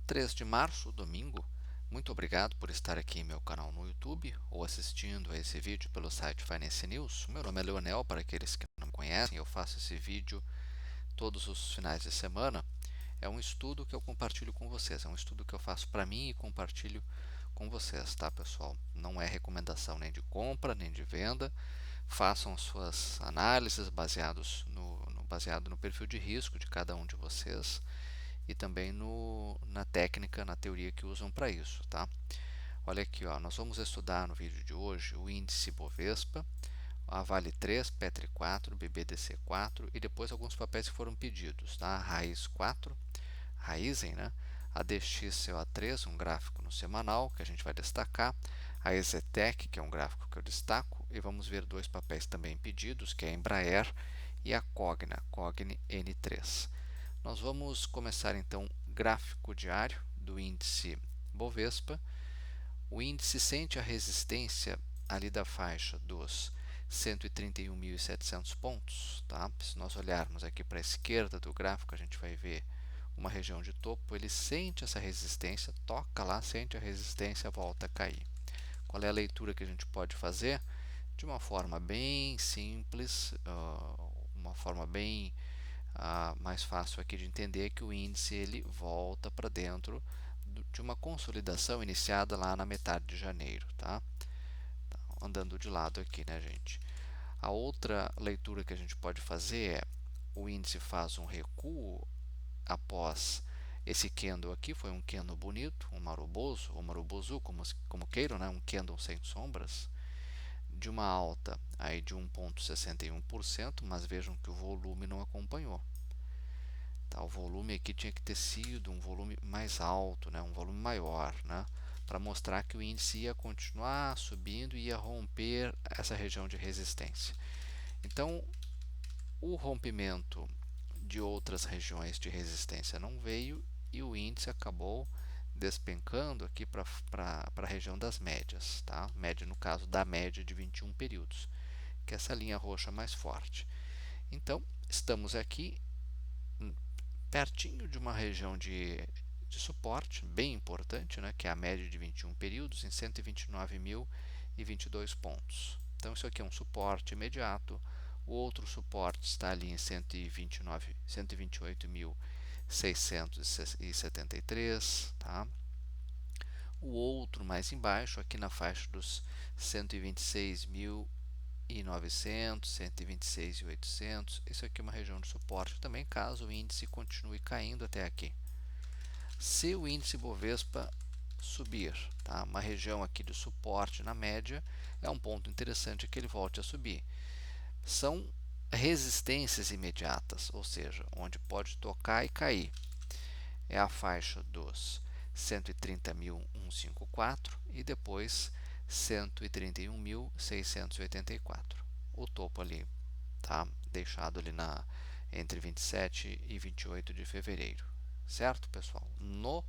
3 de março, domingo. Muito obrigado por estar aqui em meu canal no YouTube ou assistindo a esse vídeo pelo site Finance News. Meu nome é Leonel, para aqueles que não me conhecem, eu faço esse vídeo todos os finais de semana. É um estudo que eu compartilho com vocês, é um estudo que eu faço para mim e compartilho com vocês, tá, pessoal? Não é recomendação nem de compra, nem de venda. Façam as suas análises baseado no perfil de risco de cada um de vocês e também na técnica, na teoria que usam para isso, tá? Olha aqui, ó, nós vamos estudar no vídeo de hoje o índice Bovespa, a Vale 3, Petri 4, BBDC 4 e depois alguns papéis que foram pedidos, tá? Raiz 4, Raizen, né? A DXCO3, um gráfico no semanal que a gente vai destacar, a Exetec, que é um gráfico que eu destaco, e vamos ver dois papéis também pedidos, que é a Embraer e a Cogna, Cogni N3. Nós vamos começar então gráfico diário do índice Bovespa. O índice sente a resistência ali da faixa dos 131.700 pontos, tá? Se nós olharmos aqui para a esquerda do gráfico, a gente vai ver uma região de topo, ele sente essa resistência, toca lá, sente a resistência, volta a cair. Qual é a leitura que a gente pode fazer? De uma forma bem simples, uma forma bem mais fácil aqui de entender, que o índice ele volta para dentro de uma consolidação iniciada lá na metade de janeiro, tá? Andando de lado aqui, né, gente? A outra leitura que a gente pode fazer é: o índice faz um recuo após esse candle aqui, foi um candle bonito, um maruboso, ou marubozu, como queiram, né? Um candle sem sombras, de uma alta aí de 1,61%, mas vejam que o volume não acompanhou. Tá, o volume aqui tinha que ter sido um volume mais alto, né? Um volume maior, né? Para mostrar que o índice ia continuar subindo e ia romper essa região de resistência. Então, o rompimento de outras regiões de resistência não veio e o índice acabou despencando aqui para a região das médias, tá? Média no caso da média de 21 períodos, que é essa linha roxa mais forte. Então, estamos aqui pertinho de uma região de suporte bem importante, né, que é a média de 21 períodos em 129.022 pontos. Então, isso aqui é um suporte imediato. O outro suporte está ali em 128.673, tá? O outro mais embaixo, aqui na faixa dos 126.900, 126.800, isso aqui é uma região de suporte também, caso o índice continue caindo até aqui. Se o índice Bovespa subir, tá? Uma região aqui de suporte na média, é um ponto interessante que ele volte a subir. São resistências imediatas, ou seja, onde pode tocar e cair. É a faixa dos 130.154 e depois 131.684. O topo ali tá deixado ali entre 27 e 28 de fevereiro. Certo, pessoal? No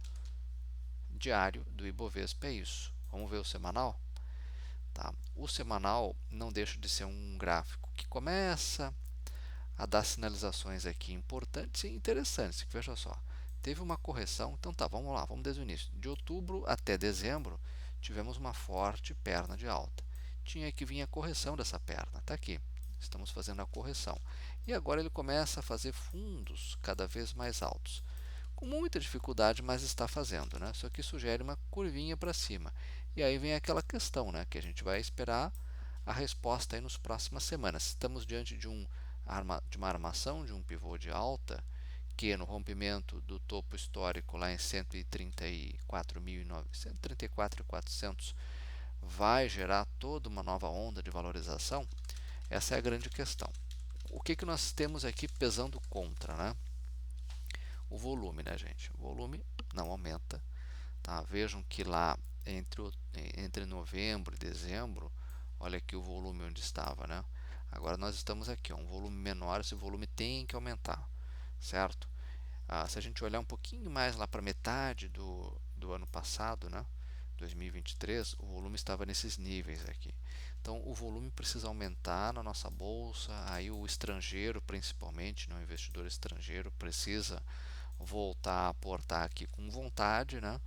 diário do Ibovespa é isso. Vamos ver o semanal? Tá? O semanal não deixa de ser um gráfico que começa a dar sinalizações aqui importantes e interessantes. Veja só, teve uma correção, então tá, vamos lá, vamos desde o início. De outubro até dezembro, tivemos uma forte perna de alta. Tinha que vir a correção dessa perna, está aqui. Estamos fazendo a correção. E agora ele começa a fazer fundos cada vez mais altos. Com muita dificuldade, mas está fazendo, né? Isso aqui sugere uma curvinha para cima. E aí vem aquela questão, né, que a gente vai esperar a resposta aí nas próximas semanas. Estamos diante de uma armação, de um pivô de alta, que no rompimento do topo histórico lá em 134.400 vai gerar toda uma nova onda de valorização. Essa é a grande questão. O que nós temos aqui pesando contra, né? O volume, né, gente? O volume não aumenta, tá? Vejam que lá entre novembro e dezembro, olha aqui o volume onde estava, né? Agora nós estamos aqui, ó, um volume menor, esse volume tem que aumentar, certo? Se a gente olhar um pouquinho mais lá para metade do ano passado, né? 2023, o volume estava nesses níveis aqui. Então, o volume precisa aumentar na nossa bolsa, aí o estrangeiro, principalmente, né, o investidor estrangeiro, precisa voltar a aportar aqui com vontade, né,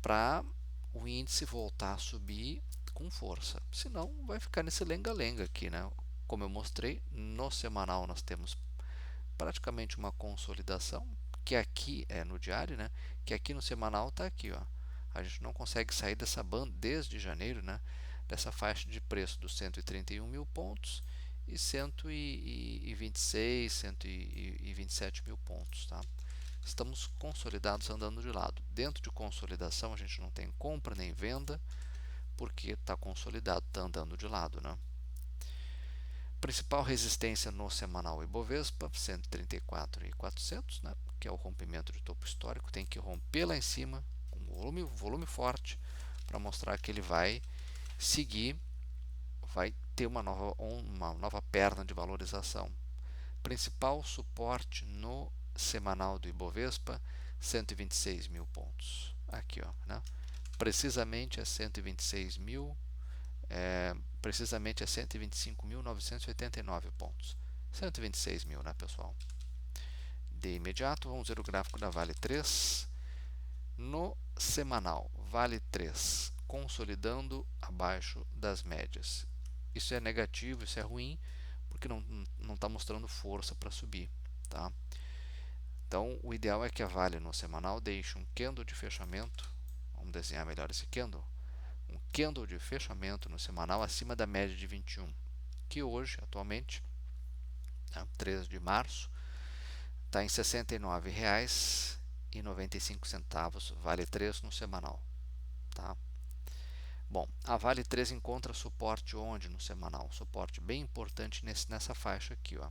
para o índice voltar a subir com força. Senão vai ficar nesse lenga-lenga aqui, né? Como eu mostrei, no semanal nós temos praticamente uma consolidação, que aqui é no diário, né? Que aqui no semanal está aqui, ó. A gente não consegue sair dessa banda desde janeiro, né? Dessa faixa de preço dos 131 mil pontos e 126, 127 mil pontos, tá? Estamos consolidados andando de lado. Dentro de consolidação a gente não tem compra nem venda, porque está consolidado, está andando de lado, né? Principal resistência no semanal Ibovespa, 134.400, né? Que é o rompimento de topo histórico, tem que romper lá em cima, com volume forte, para mostrar que ele vai seguir, vai ter uma nova perna de valorização. Principal suporte no semanal do Ibovespa, 126 mil pontos. Aqui, ó, né? Precisamente é 126 mil, precisamente é 125.989 pontos. 126 mil, né, pessoal? De imediato, vamos ver o gráfico da Vale 3. No semanal, Vale 3 consolidando abaixo das médias. Isso é negativo, isso é ruim, porque não está mostrando força para subir, tá? Então, o ideal é que a Vale no semanal deixe um candle de fechamento, vamos desenhar melhor esse candle, um candle de fechamento no semanal acima da média de 21, que hoje, atualmente, 3 de março, está em R$ 69,95, Vale 3 no semanal. Tá? Bom, a Vale 3 encontra suporte onde no semanal? Suporte bem importante nessa faixa aqui, ó,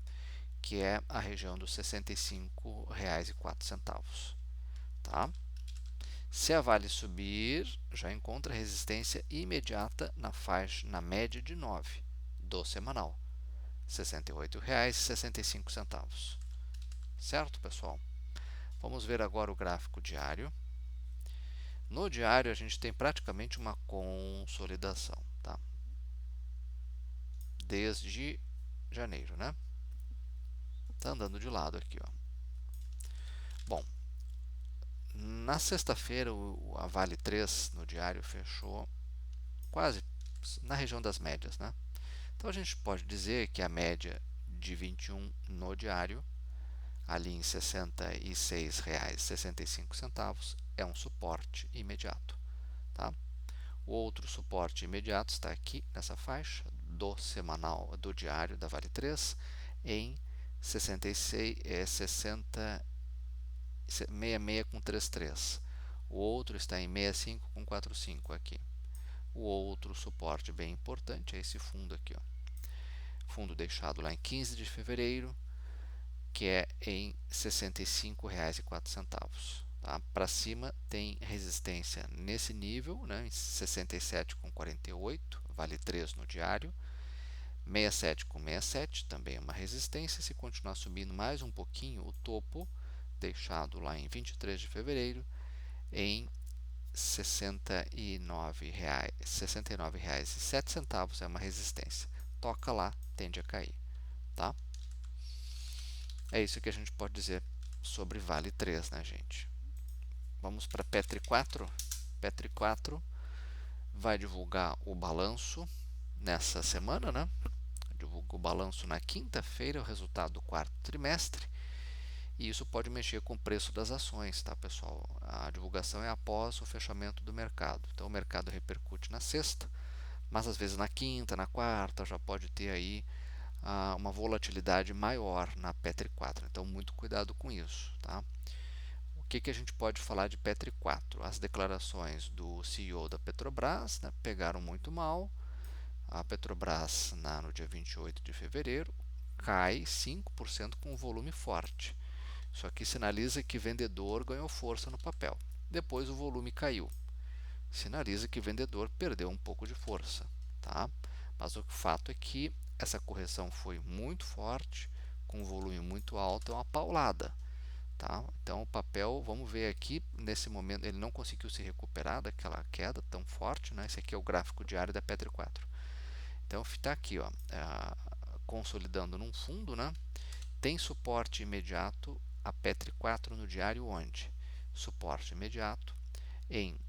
que é a região dos R$ 65,04. Tá? Se a Vale subir, já encontra resistência imediata na faixa, na média de 9 do semanal, R$ 68,65. Certo, pessoal? Vamos ver agora o gráfico diário. No diário, a gente tem praticamente uma consolidação, tá? Desde janeiro, né? Tá andando de lado aqui, ó. Bom, na sexta-feira, a Vale 3 no diário fechou quase na região das médias, né? Então a gente pode dizer que a média de 21 no diário, ali em R$ 66,65, é um suporte imediato, tá? O outro suporte imediato está aqui nessa faixa do semanal, do diário da Vale 3, em 66,33. O outro está em 65,45 aqui. O outro suporte bem importante é esse fundo aqui, ó. Fundo deixado lá em 15 de fevereiro, que é em R$ 65,04. Tá? Para cima tem resistência nesse nível, né, em 67,48, vale 3 no diário. 67,67 também é uma resistência. Se continuar subindo mais um pouquinho, o topo deixado lá em 23 de fevereiro em R$ 69,07 é uma resistência. Toca lá, tende a cair. Tá? É isso que a gente pode dizer sobre Vale 3, né, gente? Vamos para Petri 4. Petri 4 vai divulgar o balanço nessa semana, né? Divulga o balanço na quinta-feira, o resultado do quarto trimestre. E isso pode mexer com o preço das ações, tá, pessoal? A divulgação é após o fechamento do mercado. Então, o mercado repercute na sexta, mas às vezes na quinta, na quarta, já pode ter aí uma volatilidade maior na Petri 4. Então, muito cuidado com isso, tá? O que a gente pode falar de Petri 4? As declarações do CEO da Petrobras, né, pegaram muito mal. A Petrobras, no dia 28 de fevereiro, cai 5% com um volume forte. Isso aqui sinaliza que vendedor ganhou força no papel. Depois o volume caiu. Sinaliza que vendedor perdeu um pouco de força. Tá? Mas o fato é que essa correção foi muito forte, com um volume muito alto, é uma paulada. Tá? Então o papel, vamos ver aqui, nesse momento ele não conseguiu se recuperar daquela queda tão forte, né? Esse aqui é o gráfico diário da Petri 4. Então está aqui, ó, consolidando num fundo, né? Tem suporte imediato a Petri 4 no diário onde? Suporte imediato em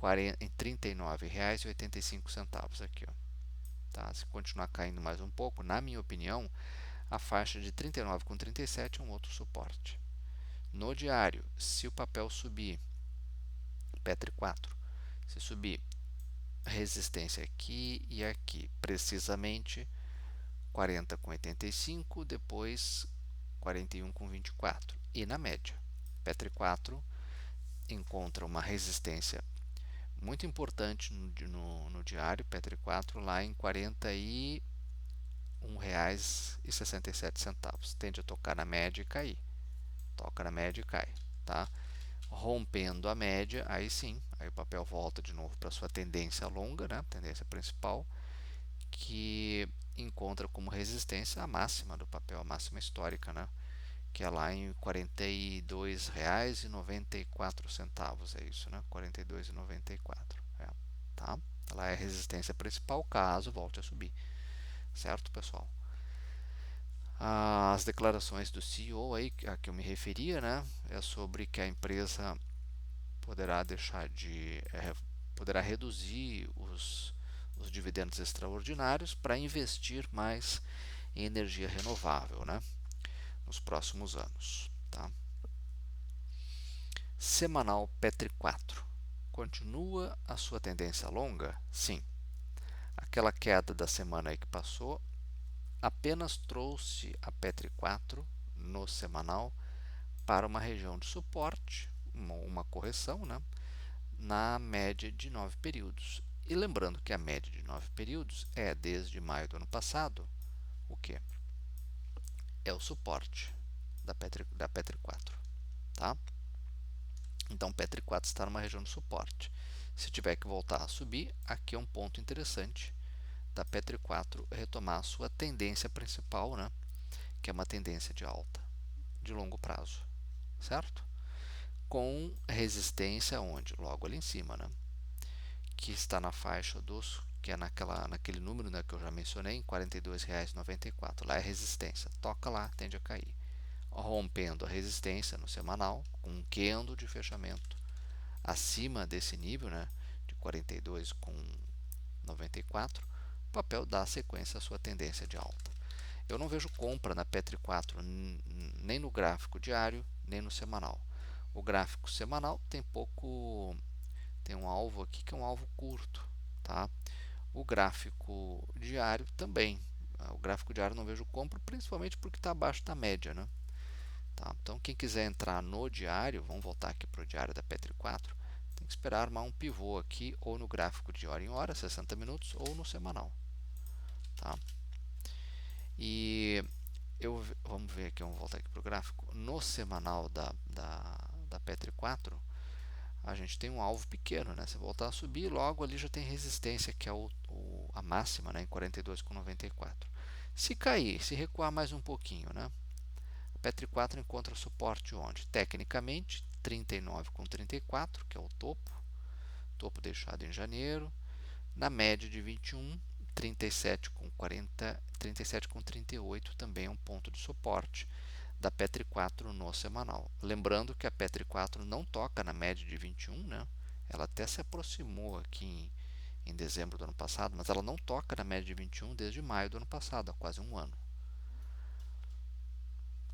R$ 39,85 aqui, ó. Tá? Se continuar caindo mais um pouco, na minha opinião, a faixa de 39,37 é um outro suporte. No diário, se o papel subir, Petri 4, se subir resistência aqui e aqui, precisamente 40,85, depois 41,24. E na média, Petri 4 encontra uma resistência muito importante no diário, Petri 4, lá em R$ 41,67. Tende a tocar na média e cair. Toca na média e cai. Tá? Rompendo a média, aí sim, aí o papel volta de novo para sua tendência longa, né? Tendência principal, que encontra como resistência a máxima do papel, a máxima histórica, né? Que é lá em R$ 42,94, é isso, né? R$ 42,94, tá? Ela é a resistência principal caso volte a subir, certo, pessoal? As declarações do CEO aí, a que eu me referia, né? É sobre que a empresa poderá poderá reduzir os dividendos extraordinários para investir mais em energia renovável, né? Nos próximos anos, tá? Semanal Petri 4. Continua a sua tendência longa? Sim. Aquela queda da semana aí que passou apenas trouxe a Petri 4 no semanal para uma região de suporte, uma correção, né, na média de 9 períodos. E lembrando que a média de 9 períodos é desde maio do ano passado, o que? É o suporte da Petri 4. Tá? Então, Petri 4 está numa região de suporte. Se tiver que voltar a subir, aqui é um ponto interessante da Petri 4 retomar a sua tendência principal, né? Que é uma tendência de alta, de longo prazo, certo? Com resistência onde? Logo ali em cima, né? Que está na faixa que é naquele número, né, que eu já mencionei, em R$ 42,94. Lá é resistência. Toca lá, tende a cair. Rompendo a resistência no semanal, com um candle de fechamento acima desse nível, né, de 42,94, o papel dá sequência à sua tendência de alta. Eu não vejo compra na Petri 4 nem no gráfico diário, nem no semanal. O gráfico semanal tem um alvo aqui que é um alvo curto, tá? O gráfico diário também. O gráfico diário não vejo compra, principalmente porque está abaixo da média, né? Tá? Então, quem quiser entrar no diário, vamos voltar aqui para o diário da Petri 4, tem que esperar armar um pivô aqui, ou no gráfico de hora em hora, 60 minutos, ou no semanal. Tá? E vamos ver aqui, vamos voltar aqui para o gráfico. No semanal da Petri 4, a gente tem um alvo pequeno, né? Se voltar a subir, logo ali já tem resistência, que é a máxima, né? Em 42,94. Se cair, se recuar mais um pouquinho, né? A Petri 4 encontra suporte onde? Tecnicamente, 39,34, que é o topo deixado em janeiro, na média de 21, 37,40, 37,38 também é um ponto de suporte da Petri 4 no semanal. Lembrando que a Petri 4 não toca na média de 21, né? Ela até se aproximou aqui em dezembro do ano passado, mas ela não toca na média de 21 desde maio do ano passado, há quase um ano.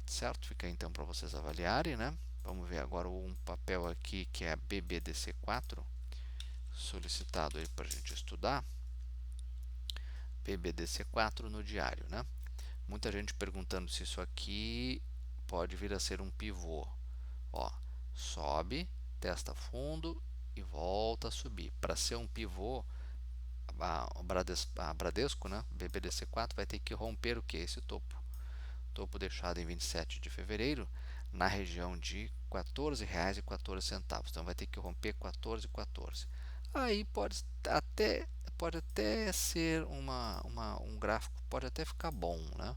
Certo? Fica aí então para vocês avaliarem, né? Vamos ver agora um papel aqui que é BBDC4, solicitado aí para a gente estudar. BBDC4 no diário, né? Muita gente perguntando se isso aqui pode vir a ser um pivô. Ó, sobe, testa fundo e volta a subir. Para ser um pivô, a Bradesco, né, BBDC4, vai ter que romper o que? Esse topo. Topo deixado em 27 de fevereiro, na região de R$ 14,14. Então vai ter que romper 14,14. Aí pode até ser um gráfico, pode até ficar bom, né?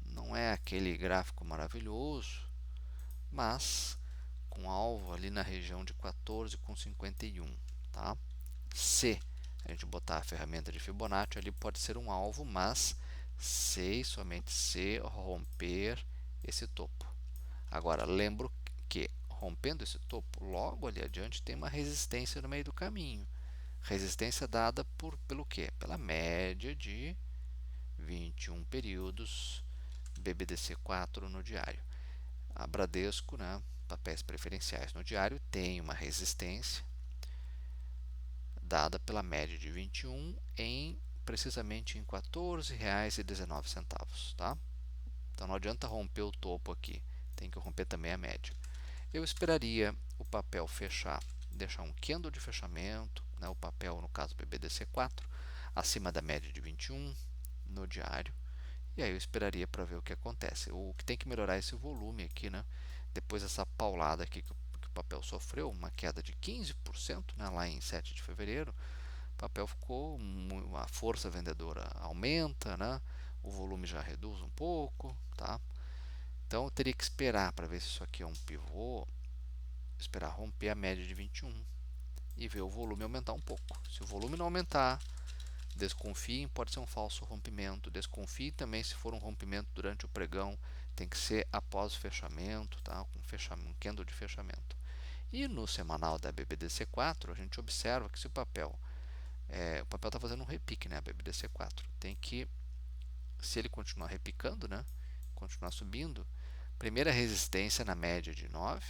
Não é aquele gráfico maravilhoso, mas com alvo ali na região de 14,51, tá? Se a gente botar a ferramenta de Fibonacci, ali pode ser um alvo, mas se somente se romper esse topo. Agora, lembro que rompendo esse topo, logo ali adiante tem uma resistência no meio do caminho. Resistência dada pelo quê? Pela média de 21 períodos BBDC4 no diário. A Bradesco, né, papéis preferenciais no diário, tem uma resistência dada pela média de 21 precisamente em R$ 14,19, tá? Então não adianta romper o topo aqui, tem que romper também a média. Eu esperaria o papel fechar, deixar um candle de fechamento, né, o papel no caso BBDC4, acima da média de 21 no diário, e aí eu esperaria para ver o que acontece. O que tem que melhorar é esse volume aqui, né? Depois dessa paulada aqui que o papel sofreu, uma queda de 15%, né, lá em 7 de fevereiro, o papel ficou, a força vendedora aumenta, né? O volume já reduz um pouco, tá? Então eu teria que esperar para ver se isso aqui é um pivô, esperar romper a média de 21 e ver o volume aumentar um pouco. Se o volume não aumentar, desconfiem, pode ser um falso rompimento. Desconfie também se for um rompimento durante o pregão, tem que ser após o fechamento, tá? Um candle de fechamento. E no semanal da BBDC4, a gente observa que se o papel está fazendo um repique, né? A BBDC4 tem que, se ele continuar repicando, né? Continuar subindo, primeira resistência na média de 9,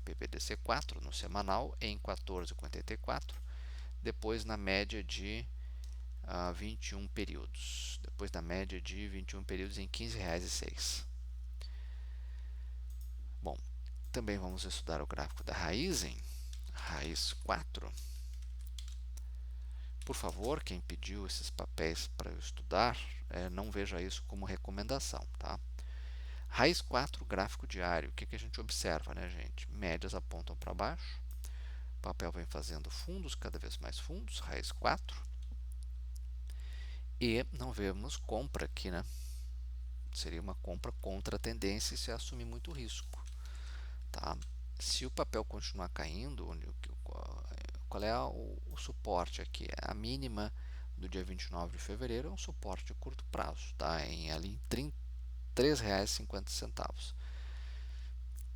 BBDC4 no semanal em 14,54, depois na média de 21 períodos, depois da média de 21 períodos em R$ 15,06. Bom, também vamos estudar o gráfico da Raizen, raiz 4. Por favor, quem pediu esses papéis para eu estudar, não veja isso como recomendação, tá? Raiz 4, gráfico diário. O que a gente observa, né, gente? Médias apontam para baixo, o papel vem fazendo fundos, cada vez mais fundos, raiz 4. E não vemos compra aqui, né? Seria uma compra contra a tendência e se assumir muito risco, tá? Se o papel continuar caindo, qual é o suporte aqui? A mínima do dia 29 de fevereiro é um suporte de curto prazo, tá? Ali em R$ 3,50.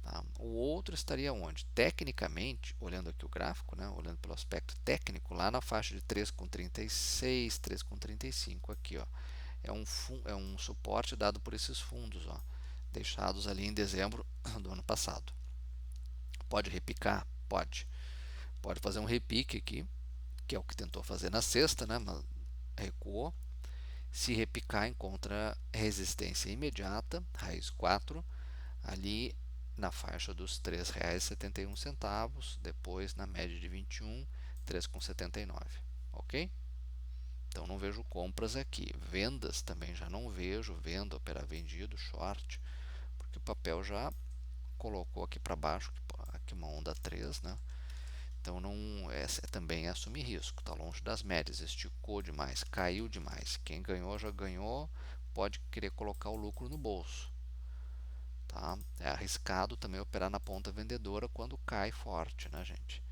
Tá? O outro estaria onde? Tecnicamente, olhando aqui o gráfico, né? Olhando pelo aspecto técnico, lá na faixa de 3,36, 3,35 aqui, ó. É um suporte dado por esses fundos, ó, deixados ali em dezembro do ano passado. Pode repicar? Pode. Pode fazer um repique aqui, que é o que tentou fazer na sexta, né? Mas recuou. Se repicar, encontra resistência imediata, raiz 4, ali na faixa dos R$ 3,71, depois na média de 21, 3,79, ok? Então não vejo compras aqui. Vendas também já não vejo, venda, operar vendido, short, porque o papel já colocou aqui para baixo, aqui uma onda 3, né? Então não também é assumir risco, está longe das médias, esticou demais, caiu demais. Quem ganhou já ganhou, pode querer colocar o lucro no bolso. Tá? É arriscado também operar na ponta vendedora quando cai forte, né, gente?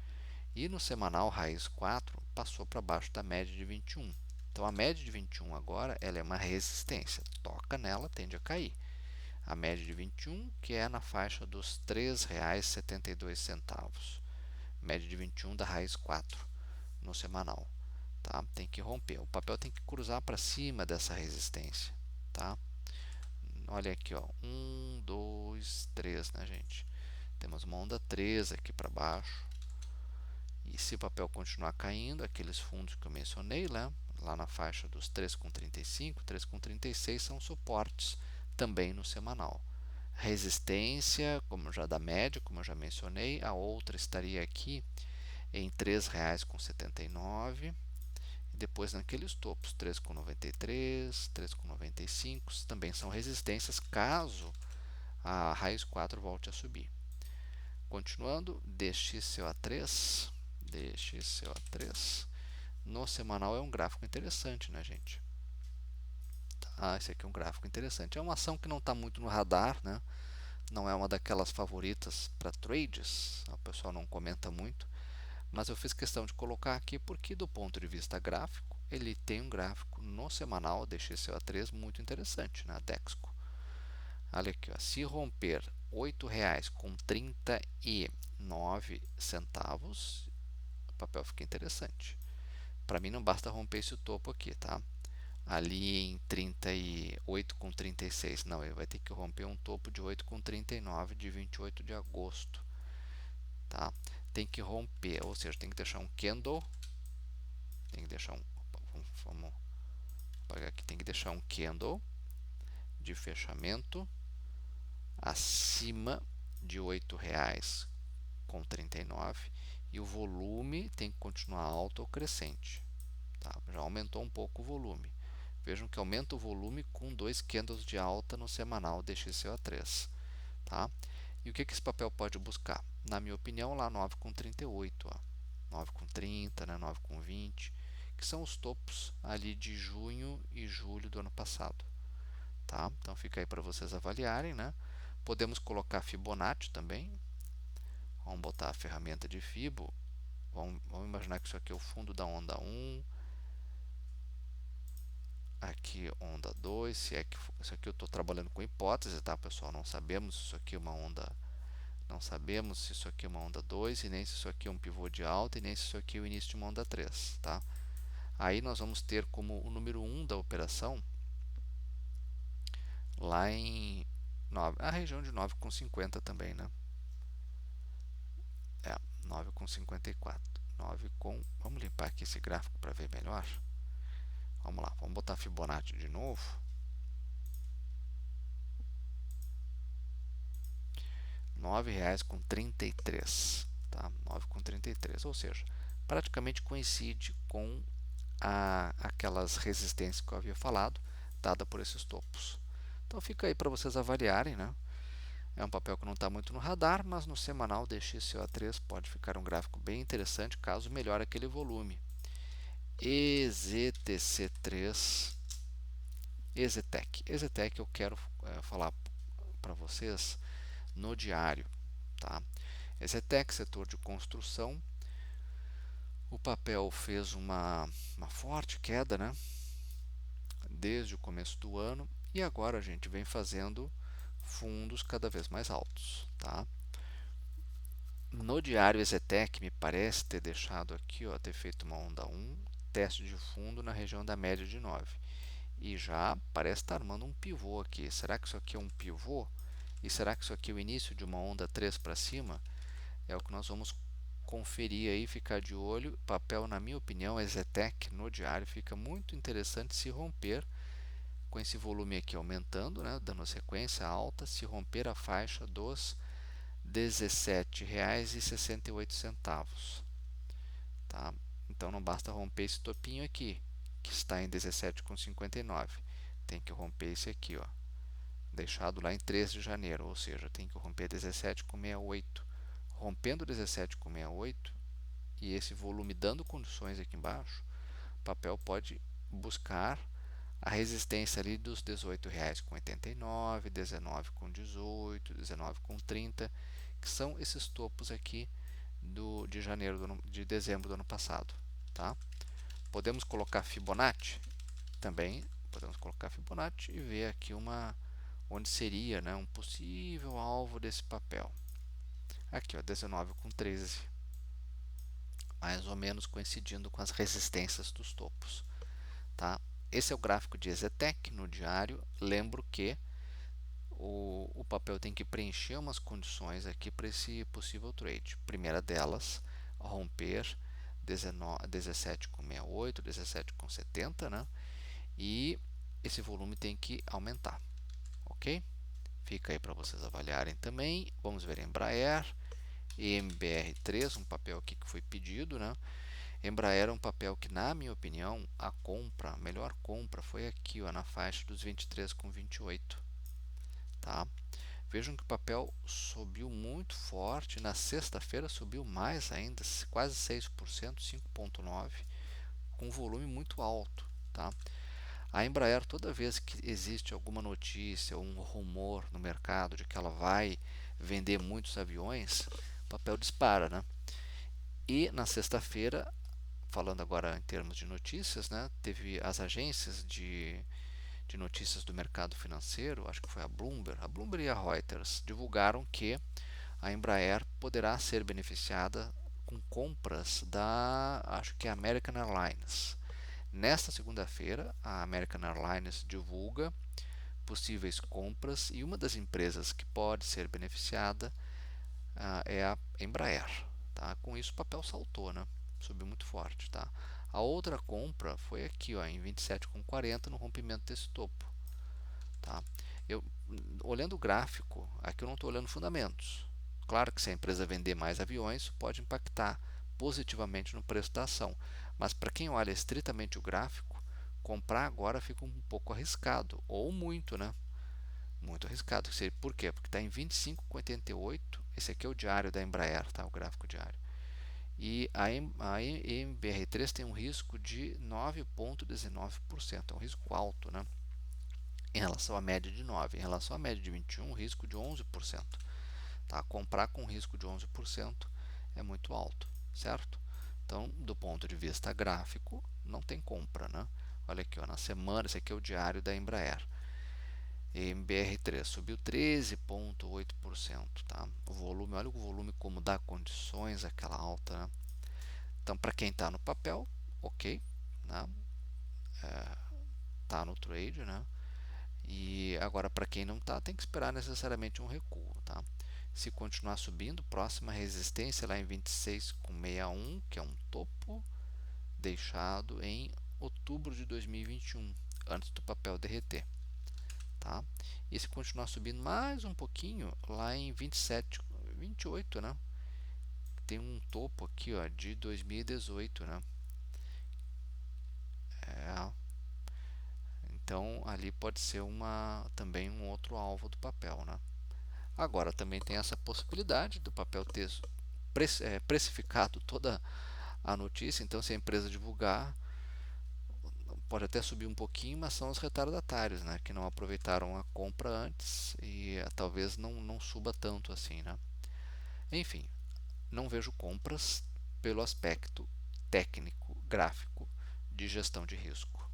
E no semanal raiz 4 passou para baixo da média de 21. Então a média de 21 agora ela é uma resistência, toca nela, tende a cair. A média de 21 que é na faixa dos R$ 3,72. Média de 21 da raiz 4 no semanal, tá? Tem que romper, o papel tem que cruzar para cima dessa resistência, tá? Olha aqui, ó, 1, 2, 3, né, gente? Temos uma onda 3 aqui para baixo. E se o papel continuar caindo, aqueles fundos que eu mencionei, né, lá na faixa dos 3,35, 3,36 são suportes também no semanal. Resistência, como já da média, como eu já mencionei, a outra estaria aqui em R$ 3,79. E depois naqueles topos, 3,93, 3,95, também são resistências caso a raiz 4 volte a subir. Continuando, DXCO3, no semanal é um gráfico interessante, né, gente? Tá, esse aqui é um gráfico interessante. É uma ação que não está muito no radar, né? Não é uma daquelas favoritas para trades, o pessoal não comenta muito, mas eu fiz questão de colocar aqui porque, do ponto de vista gráfico, ele tem um gráfico no semanal DXCO3 muito interessante, na Dexco. Olha aqui, ó, se romper R$ 8,39, o papel fica interessante. Para mim não basta romper esse topo aqui, tá? Ali em 38,36, não, ele vai ter que romper um topo de 8,39 de 28 de agosto, tá? Tem que romper, ou seja, tem que deixar um candle, tem que deixar um, vamos apagar aqui, tem que deixar um candle de fechamento acima de R$ 8,39 e o volume tem que continuar alto ou crescente, tá? Já aumentou um pouco o volume. Vejam que aumenta o volume com dois candles de alta no semanal DXYA3, tá? E o que esse papel pode buscar? Na minha opinião, lá 9,38, ó. 9,30, né? 9,20, que são os topos ali de junho e julho do ano passado, tá? Então fica aí para vocês avaliarem, né? Podemos colocar Fibonacci também. Vamos botar a ferramenta de Fibo. Vamos imaginar que isso aqui é o fundo da onda 1. Aqui onda 2, se é que isso aqui eu estou trabalhando com hipótese, tá, pessoal? Não sabemos se isso aqui é uma onda, não sabemos se isso aqui é uma onda 2 e nem se isso aqui é um pivô de alta e nem se isso aqui é o início de uma onda 3, tá? Aí nós vamos ter como o número 1 da operação lá em a região de 9,50 também, né? 9,54. Vamos limpar aqui esse gráfico para ver melhor. Vamos lá, vamos botar Fibonacci de novo. R$ 9,33, tá? 9,33, ou seja, praticamente coincide com aquelas resistências que eu havia falado, dada por esses topos. Então fica aí para vocês avaliarem, né? É um papel que não está muito no radar, mas no semanal DXCO3 pode ficar um gráfico bem interessante caso melhore aquele volume. EZTC3, EZTEC eu quero falar para vocês no diário, tá? EZTEC, setor de construção, o papel fez uma forte queda, né? Desde o começo do ano e agora a gente vem fazendo fundos cada vez mais altos, tá? No diário EZTEC me parece ter deixado aqui, ó, ter feito uma onda 1, teste de fundo na região da média de 9 e já parece estar armando um pivô aqui. Será que isso aqui é um pivô? E será que isso aqui é o início de uma onda 3 para cima? É o que nós vamos conferir aí, ficar de olho. Papel, na minha opinião, EZTEC no diário fica muito interessante se romper com esse volume aqui aumentando, né, dando sequência alta, se romper a faixa dos R$ 17,68, tá? Então não basta romper esse topinho aqui, que está em 17,59. Tem que romper esse aqui, ó, deixado lá em 3 de janeiro, ou seja, tem que romper 17,68. Rompendo 17,68 e esse volume dando condições aqui embaixo, o papel pode buscar a resistência ali dos R$ 18,89, 19,18, 19,30, que são esses topos aqui de dezembro do ano passado, tá? Podemos colocar Fibonacci também, podemos colocar Fibonacci e ver aqui onde seria, né, um possível alvo desse papel. Aqui, ó, 19,13, mais ou menos coincidindo com as resistências dos topos, tá? Esse é o gráfico de EZTEC no diário. Lembro que o papel tem que preencher umas condições aqui para esse possível trade. Primeira delas, romper 17,68, 17,70, né? E esse volume tem que aumentar, ok? Fica aí para vocês avaliarem também. Vamos ver Embraer, EMBR3, um papel aqui que foi pedido, né? Embraer é um papel que, na minha opinião, a melhor compra foi aqui, ó, na faixa dos 23,28, tá? Vejam que o papel subiu muito forte, na sexta-feira subiu mais ainda, quase 6%, 5,9%, com um volume muito alto, tá? A Embraer, toda vez que existe alguma notícia ou um rumor no mercado de que ela vai vender muitos aviões, o papel dispara, né? E na sexta-feira, falando agora em termos de notícias, né, teve as agências de de notícias do mercado financeiro, acho que foi a Bloomberg e a Reuters, divulgaram que a Embraer poderá ser beneficiada com compras da, acho que é American Airlines. Nesta segunda-feira, a American Airlines divulga possíveis compras e uma das empresas que pode ser beneficiada é a Embraer. Tá? Com isso o papel saltou, né? Subiu muito forte. Tá? A outra compra foi aqui ó, em 27,40 no rompimento desse topo. Tá? Eu, olhando o gráfico, aqui eu não estou olhando fundamentos. Claro que se a empresa vender mais aviões, isso pode impactar positivamente no preço da ação. Mas para quem olha estritamente o gráfico, comprar agora fica um pouco arriscado, ou muito, né? Muito arriscado. Por quê? Porque está em 25,88. Esse aqui é o diário da Embraer, tá? O gráfico diário. E a MBR3 tem um risco de 9,19%. É um risco alto, né? Em relação à média de 9%. Em relação à média de 21%, um risco de 11%. Tá? Comprar com risco de 11% é muito alto, certo? Então, do ponto de vista gráfico, não tem compra, né? Olha aqui, ó, na semana, esse aqui é o diário da Embraer. MBR3 subiu 13,8%, tá? O volume, olha o volume como dá condições àquela alta, né? Então, para quem está no papel, ok, né? Tá no trade, né? E agora para quem não está, tem que esperar necessariamente um recuo, tá? Se continuar subindo, próxima resistência lá em 26,61, que é um topo deixado em outubro de 2021, antes do papel derreter. Tá? E se continuar subindo mais um pouquinho, lá em 27, 28, né? Tem um topo aqui ó, de 2018. Né? É, então ali pode ser também um outro alvo do papel. Né? Agora também tem essa possibilidade do papel ter precificado toda a notícia, então se a empresa divulgar, pode até subir um pouquinho, mas são os retardatários, né, que não aproveitaram a compra antes e talvez não suba tanto assim, né? Enfim, não vejo compras pelo aspecto técnico, gráfico de gestão de risco,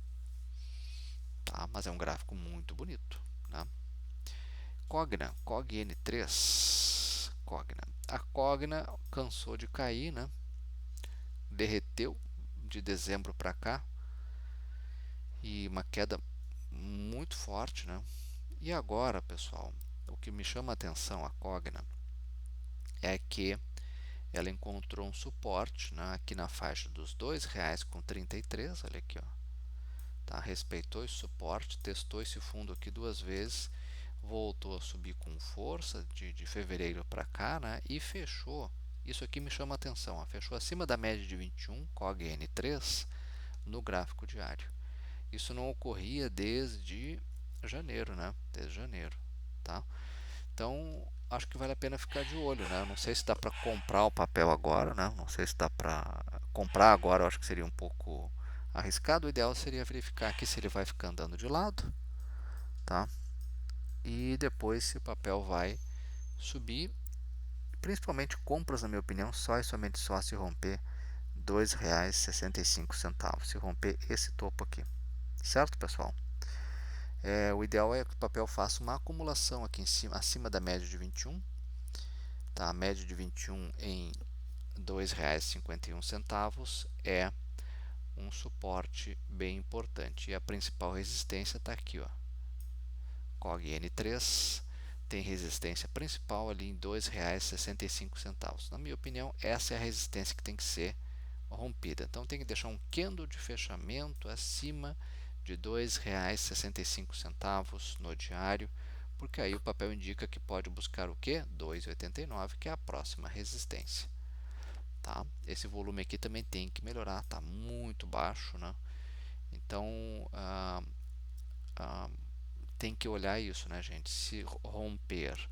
tá? Mas é um gráfico muito bonito, né? Cogna, COGN3, Cogna. A Cogna cansou de cair, né? Derreteu de dezembro para cá e uma queda muito forte, né? E agora, pessoal, o que me chama a atenção a Cogna é que ela encontrou um suporte, né, aqui na faixa dos R$ 2,33, olha aqui, ó. Tá? Respeitou esse suporte, testou esse fundo aqui duas vezes, voltou a subir com força de fevereiro para cá, né, e fechou. Isso aqui me chama a atenção, ó, fechou acima da média de 21, COGN3, no gráfico diário. Isso não ocorria desde janeiro, né? Desde janeiro, tá? Então, acho que vale a pena ficar de olho, né? Não sei se dá para comprar o papel agora, né? Não sei se dá para comprar agora, eu acho que seria um pouco arriscado. O ideal seria verificar aqui se ele vai ficar andando de lado, tá? E depois se o papel vai subir, principalmente compras, na minha opinião, só e somente só se romper R$ 2,65, se romper esse topo aqui. Certo, pessoal? O ideal é que o papel faça uma acumulação aqui em cima, acima da média de 21, tá? A média de 21 em R$ 2,51 é um suporte bem importante. E a principal resistência está aqui, ó. COG-N3 tem resistência principal ali em R$ 2,65. Na minha opinião, essa é a resistência que tem que ser rompida. Então tem que deixar um candle de fechamento acima de R$ 2,65 no diário, porque aí o papel indica que pode buscar o que? 2,89, que é a próxima resistência. Tá? Esse volume aqui também tem que melhorar, está muito baixo, né? Então tem que olhar isso, né, gente? Se romper R$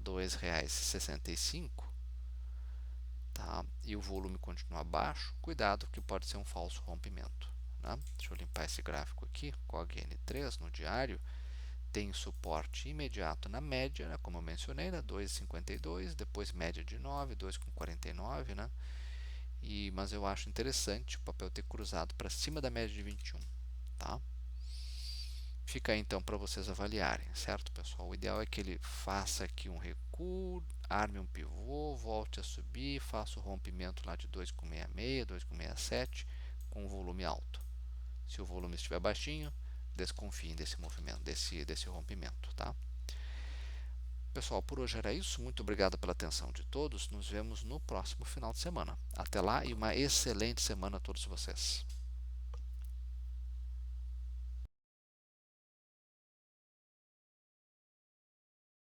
2,65, tá? E o volume continuar baixo, cuidado que pode ser um falso rompimento. Né? Deixa eu limpar esse gráfico aqui, COG-N3 no diário, tem suporte imediato na média, né, como eu mencionei, né, 2,52, depois média de 9, 2,49, né? Mas eu acho interessante o papel ter cruzado para cima da média de 21, tá? Fica aí então para vocês avaliarem, certo, pessoal? O ideal é que ele faça aqui um recuo, arme um pivô, volte a subir, faça o rompimento lá de 2,66, 2,67 com volume alto. Se o volume estiver baixinho, desconfiem desse movimento, desse rompimento, tá? Pessoal, por hoje era isso. Muito obrigado pela atenção de todos. Nos vemos no próximo final de semana. Até lá e uma excelente semana a todos vocês.